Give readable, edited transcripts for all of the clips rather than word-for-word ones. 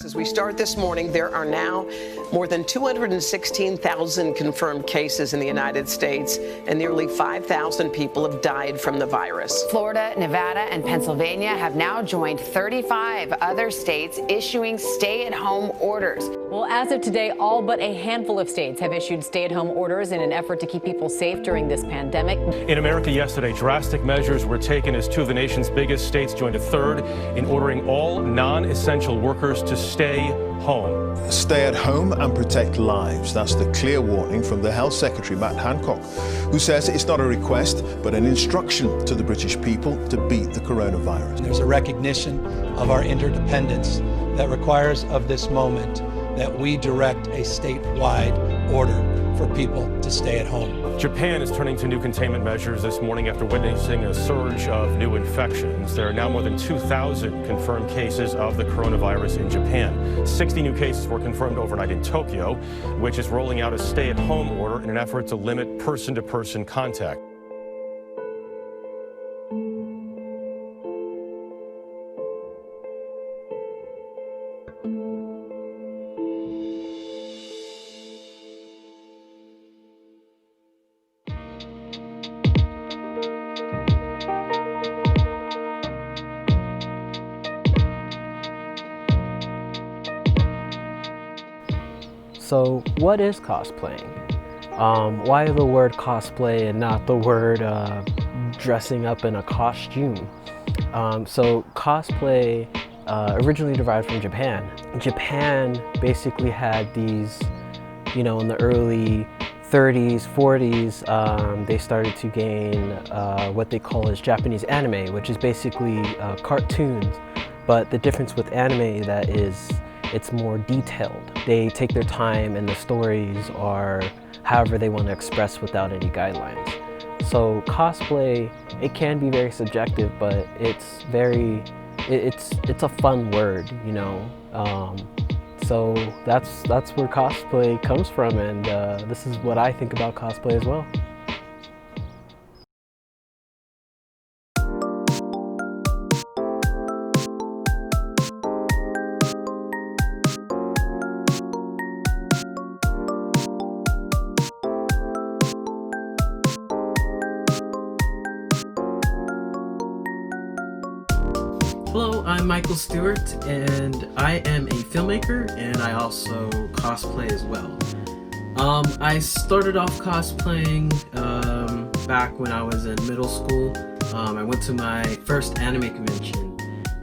As we start this morning, there are now more than 216,000 confirmed cases in the United States, and nearly 5,000 people have died from the virus. Florida, Nevada, and Pennsylvania have now joined 35 other states issuing stay-at-home orders. Well, as of today, all but a handful of states have issued stay-at-home orders in an effort to keep people safe during this pandemic. In America yesterday, drastic measures were taken as two of the nation's biggest states joined a third in ordering all non-essential workers to stay home. Stay at home and protect lives. That's the clear warning from the Health Secretary, Matt Hancock, who says it's not a request, but an instruction to the British people to beat the coronavirus. There's a recognition of our interdependence that requires of this moment that we direct a statewide order for people to stay at home. Japan is turning to new containment measures this morning after witnessing a surge of new infections. There are now more than 2,000 confirmed cases of the coronavirus in Japan. 60 new cases were confirmed overnight in Tokyo, which is rolling out a stay-at-home order in an effort to limit person-to-person contact. So what is cosplaying? Why the word cosplay and not the word dressing up in a costume? So cosplay originally derived from Japan. Japan basically had these, in the early 30s, 40s, they started to gain what they call as Japanese anime, which is basically cartoons. But the difference with anime that is it's more detailed. They take their time and the stories are however they want to express without any guidelines. So cosplay, it can be very subjective, but it's a fun word, So that's where cosplay comes from, and this is what I think about cosplay as well. Hello, I'm Michael Stewart, and I am a filmmaker, and I also cosplay as well. I started off cosplaying back when I was in middle school. I went to my first anime convention,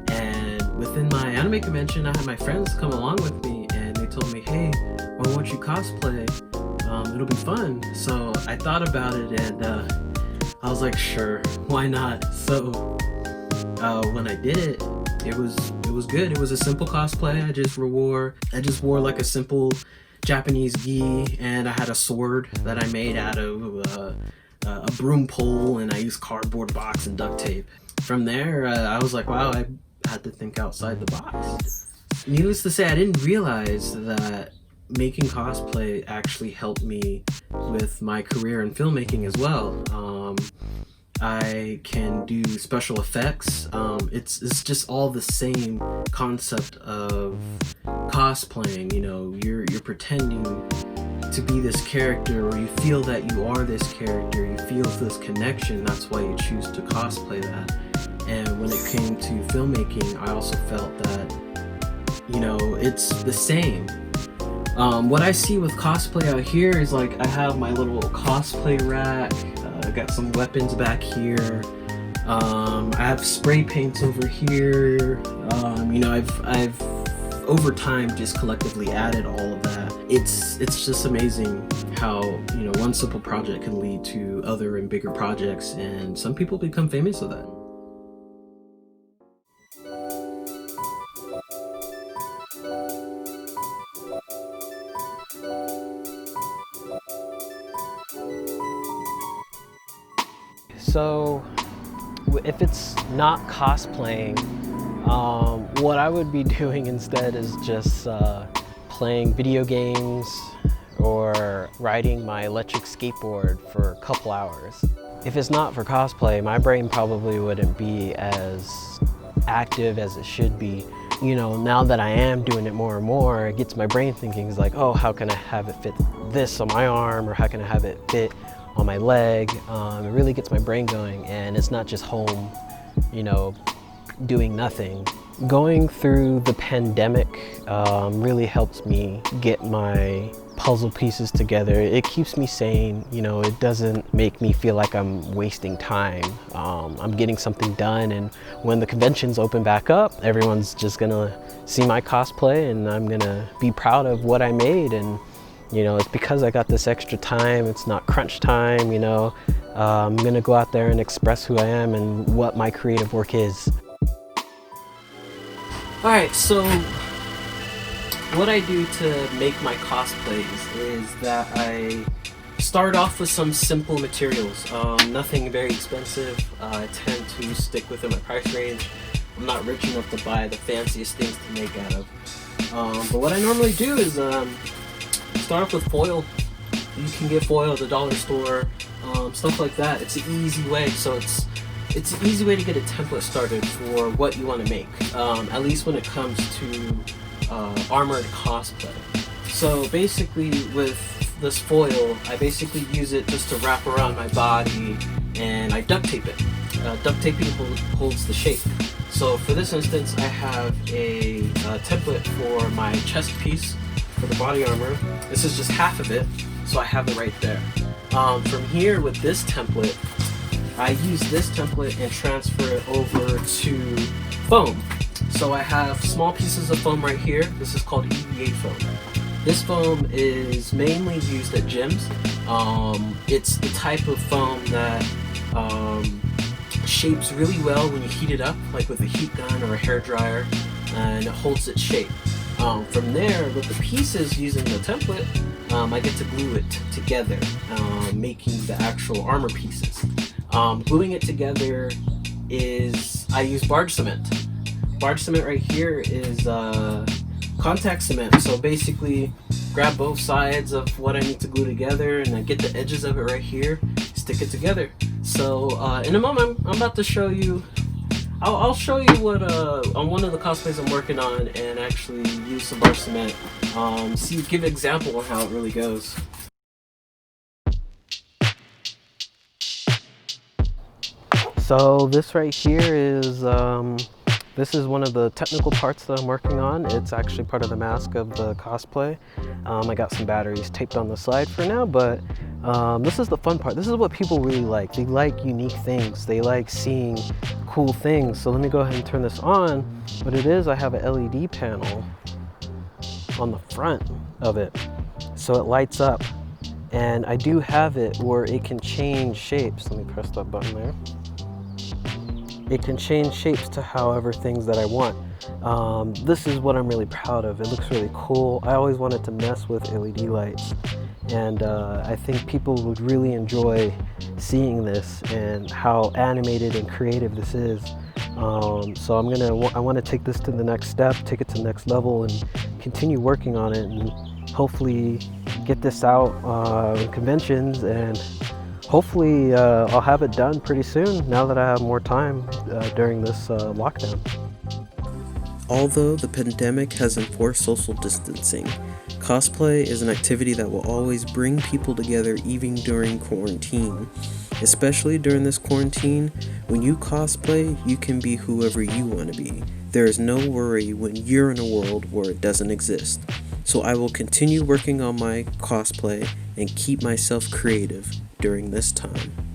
and within my anime convention, I had my friends come along with me, and they told me, hey, why won't you cosplay? It'll be fun. So I thought about it, and I was like, sure, why not? So when I did it, it was good. It was a simple cosplay. I just wore like a simple Japanese gi, and I had a sword that I made out of a broom pole, and I used cardboard box and duct tape. From there, I was like, wow, I had to think outside the box. Needless to say, I didn't realize that making cosplay actually helped me with my career in filmmaking as well. I can do special effects. It's just all the same concept of cosplaying. You're pretending to be this character, or you feel that you are this character. You feel this connection. That's why you choose to cosplay that. And when it came to filmmaking, I also felt that it's the same. What I see with cosplay out here is like I have my little cosplay rack. I got some weapons back here. I have spray paints over here. I've over time just collectively added all of that. It's just amazing how one simple project can lead to other and bigger projects, and some people become famous with that. So if it's not cosplaying, what I would be doing instead is just playing video games or riding my electric skateboard for a couple hours. If it's not for cosplay, my brain probably wouldn't be as active as it should be, you know, now that I am doing it more and more, it gets my brain thinking, is like, oh, how can I have it fit this on my arm, or how can I have it fit on my leg? It really gets my brain going, and it's not just home, you know, doing nothing. Going through the pandemic really helps me get my puzzle pieces together. It keeps me sane, you know, it doesn't make me feel like I'm wasting time. I'm getting something done, and when the conventions open back up, everyone's just gonna see my cosplay, and I'm gonna be proud of what I made. And you know, it's because I got this extra time, it's not crunch time, you know. I'm gonna go out there and express who I am and what my creative work is. Alright, so what I do to make my cosplays is that I start off with some simple materials, nothing very expensive. I tend to stick within my price range. I'm not rich enough to buy the fanciest things to make out of. But what I normally do is start off with foil. You can get foil at the dollar store, stuff like that. It's an easy way, so it's an easy way to get a template started for what you want to make, at least when it comes to armored cosplay. So basically with this foil, I basically use it just to wrap around my body, and I duct tape it. Duct taping holds the shape. So for this instance, I have a template for my chest piece for the body armor. This is just half of it, so I have it right there. From here, with this template, I use this template and transfer it over to foam. So I have small pieces of foam right here. This is called EVA foam. This foam is mainly used at gyms. It's the type of foam that shapes really well when you heat it up, like with a heat gun or a hair dryer, and it holds its shape. From there, with the pieces using the template, I get to glue it together, making the actual armor pieces. Gluing it together is, I use barge cement. Barge cement right here is contact cement. So basically, grab both sides of what I need to glue together, and I get the edges of it right here, stick it together. So in a moment, I'm about to show you. I'll show you what on one of the cosplays I'm working on, and actually use some barge cement. Give an example of how it really goes. So this right here is this is one of the technical parts that I'm working on. It's actually part of the mask of the cosplay. I got some batteries taped on the side for now, but this is the fun part. This is what people really like. They like unique things. They like seeing cool things. So let me go ahead and turn this on. What it is, I have a LED panel on the front of it. So it lights up. And I do have it where it can change shapes. Let me press that button there. It can change shapes to however things that I want. This is what I'm really proud of. It looks really cool. I always wanted to mess with LED lights, and I think people would really enjoy seeing this and how animated and creative this is. So I want to take this to the next step, take it to the next level, and continue working on it, and hopefully get this out in conventions, and hopefully I'll have it done pretty soon now that I have more time during this lockdown. Although the pandemic has enforced social distancing, cosplay is an activity that will always bring people together even during quarantine. Especially during this quarantine, when you cosplay, you can be whoever you want to be. There is no worry when you're in a world where it doesn't exist. So I will continue working on my cosplay and keep myself creative during this time.